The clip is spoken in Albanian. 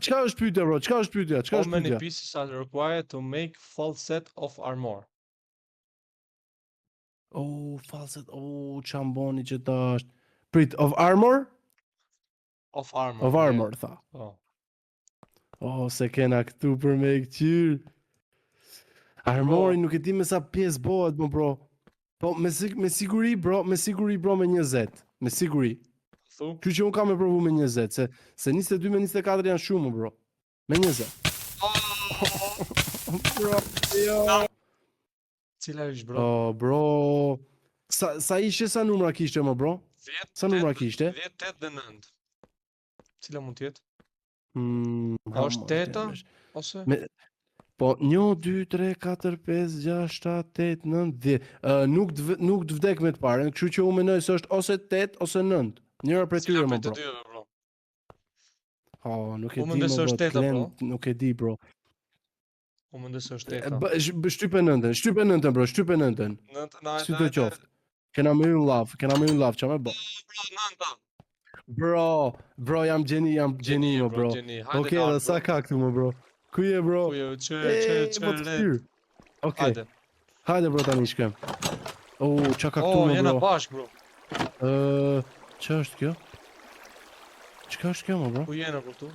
çka është pyetja bro? Çka është pyetja? Çka How është many pyetja? pieces are required to make full set of armor? Oh, falset. Oh, çamboni që tash. Prit, of armor? Of armor. Of armor, tha. Po. Oh, se kena këtu për me këqyr. Armori nuk e di me sa pjesë bëhet, më bro. Po, me siguri, bro, me 20. Me siguri. Thu? Kështu që unë kam e provu me 20, se 22 me 24 janë shumë, bro. Me 20. Bro, jo. Cila është bro? Oh, bro. Sa ishe, sa numra kishte, më bro? 10, Sa numra kishte? 10, 8 dhe 9. Cila mund të jetë? A është 8-a ose? Po, 1, 2, 3, 4, 5, 6, 7, 8, 9, 10. Nuk të vdek me të parën, kështu që unë mendoj se është ose 8 ose 9. Njëra prej tyre, më bro. Bro. Oh, nuk e Unë di mendoj më se bro, është 8-a, bro. nuk e di, bro. Unë mendoj se është 8-a. Shtype 9-ën, shtype 9-ën, bro, shtype 9-ën. Si të qoftë. Kena me unë laf, qa me bo. Bro, jam gjeni, më bro. Okej, dhe sa ka këtu, më bro. Ku je, bro? Po të fyr. Okej. Hajde, bro, tani shkem. Oh, qa ka këtu, më bro? Jena bashk, bro. Qa është kjo? Çka është kjo, më bro? Ku jena, bro, tu?